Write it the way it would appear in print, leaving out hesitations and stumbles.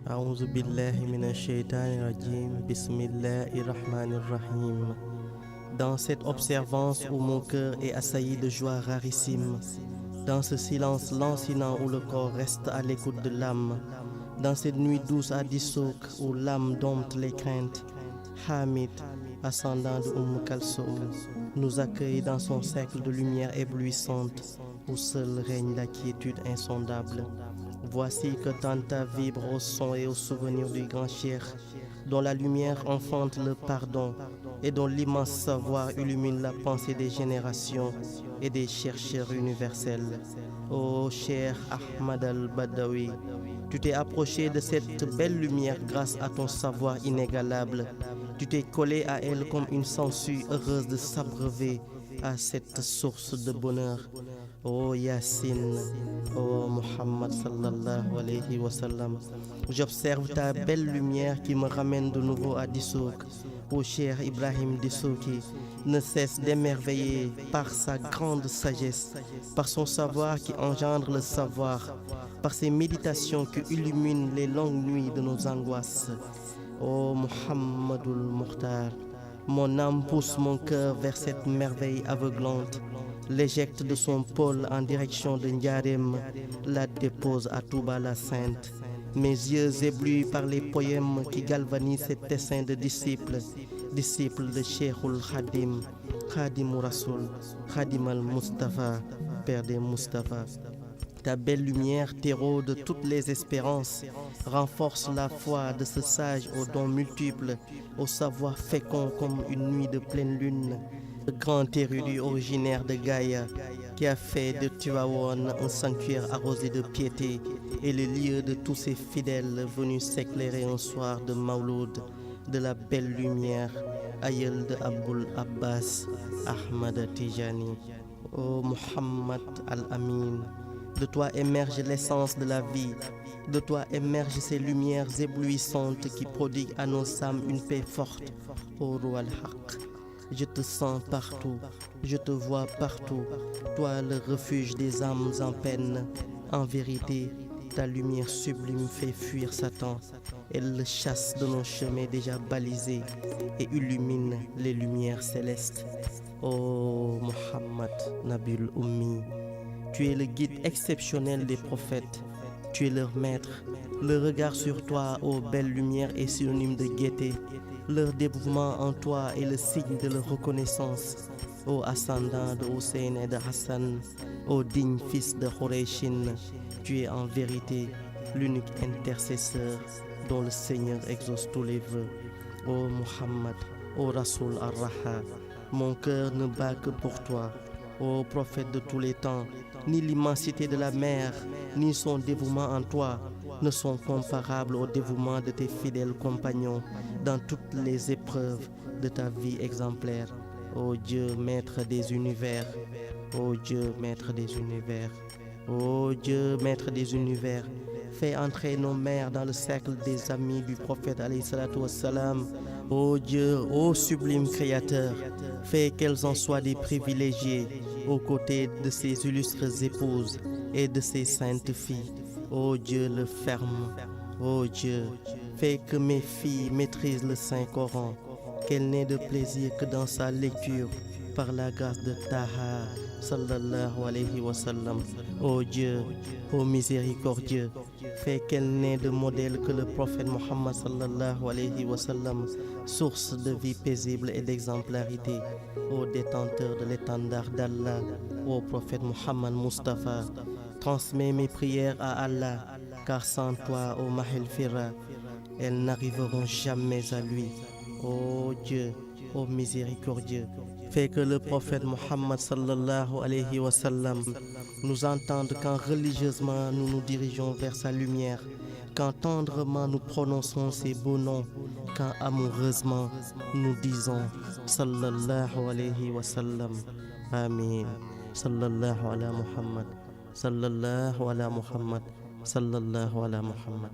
أعوذ بالله من الشيطان الرجيم بسم الله الرحمن الرحيم. Dans cette observance où mon cœur est assailli de joie rarissime, dans ce silence lancinant où le corps reste à l'écoute de l'âme, dans cette nuit douce à Dissouk où l'âme dompte les craintes, Hamid, ascendant de Kalsoum, nous accueille dans son cercle de lumière éblouissante où seul règne la quiétude insondable. Voici que Tanta vibre au son et au souvenir du grand Cheikh, dont la lumière enfante le pardon et dont l'immense savoir illumine la pensée des générations et des chercheurs universels. Ô Cheikh Ahmad al-Badawi, tu t'es approché de cette belle lumière grâce à ton savoir inégalable. Tu t'es collé à elle comme une sangsue heureuse de s'abreuver à cette source de bonheur. Ô Yassine, ô Muhammad sallallahu alayhi wa sallam, j'observe ta belle lumière qui me ramène de nouveau à Dissouk, où Cheikh Ibrahim Dissouki ne cesse d'émerveiller par sa grande sagesse, par son savoir qui engendre le savoir, par ses méditations qui illuminent les longues nuits de nos angoisses. Ô Muhammadul Mukhtar, mon âme pousse mon cœur vers cette merveille aveuglante, l'éjecte de son pôle en direction de Ndiarem, la dépose à Touba la Sainte. Mes yeux éblouis par les poèmes qui galvanisent cet essaim de disciples, disciples de Cheikhul Khadim, Khadim Rasoul, Khadim al-Mustafa, Père des Mustafa. Ta belle lumière, terreau de toutes les espérances, renforce la foi de ce sage aux dons multiples, au savoir fécond comme une nuit de pleine lune. Le grand érudit originaire de Gaïa, qui a fait de Tivaouane un sanctuaire arrosé de piété et le lieu de tous ses fidèles venus s'éclairer un soir de Mauloud, de la belle lumière, aïeul de Aboul Abbas, Ahmad Tijani. Ô Muhammad al-Amin, de toi émerge l'essence de la vie, de toi émergent ces lumières éblouissantes qui prodiguent à nos âmes une paix forte. Ô Roi al-Haq, je te sens partout, je te vois partout, toi le refuge des âmes en peine. En vérité, ta lumière sublime fait fuir Satan, elle le chasse de nos chemins déjà balisés et illumine les lumières célestes. Ô Muhammad Nabil Ummi, tu es le guide exceptionnel des prophètes, tu es leur maître. Le regard sur toi, ô belle lumière, est synonyme de gaieté. Leur dévouement en toi est le signe de leur reconnaissance. Ô ascendant de Hussein et de Hassan, ô digne fils de Khoureyshin, tu es en vérité l'unique intercesseur dont le Seigneur exauce tous les vœux. Ô Muhammad, ô Rasoul ar-Raha, mon cœur ne bat que pour toi. Ô prophète de tous les temps, ni l'immensité de la mer, ni son dévouement en toi ne sont comparables au dévouement de tes fidèles compagnons dans toutes les épreuves de ta vie exemplaire. Ô Dieu, maître des univers, ô Dieu, maître des univers, ô Dieu, maître des univers, fais entrer nos mères dans le cercle des amis du prophète alayhi salatu wassalam. Ô Dieu, ô sublime créateur, fais qu'elles en soient des privilégiées aux côtés de ses illustres épouses et de ses saintes filles. Ô Dieu le ferme, ô Dieu, fais que mes filles maîtrisent le Saint-Coran, qu'elles n'aient de plaisir que dans sa lecture, par la grâce de Taha sallallahu alayhi wa sallam. Ô Dieu, ô miséricordieux, fais qu'elle n'ait de modèle que le prophète Muhammad sallallahu alayhi wa sallam, source de vie paisible et d'exemplarité. Ô détenteur de l'étendard d'Allah, ô prophète Muhammad Mustafa, transmets mes prières à Allah, car sans toi, ô Mahil Fira, elles n'arriveront jamais à lui. Ô Dieu, ô miséricordieux, fais que le prophète Muhammad sallallahu alayhi wa sallam nous entende quand religieusement nous nous dirigeons vers sa lumière, quand tendrement nous prononçons ses beaux noms, quand amoureusement nous disons sallallahu alayhi wa sallam. Amin. Sallallahu ala Muhammad. Sallallahu ala Muhammad. Sallallahu ala Muhammad.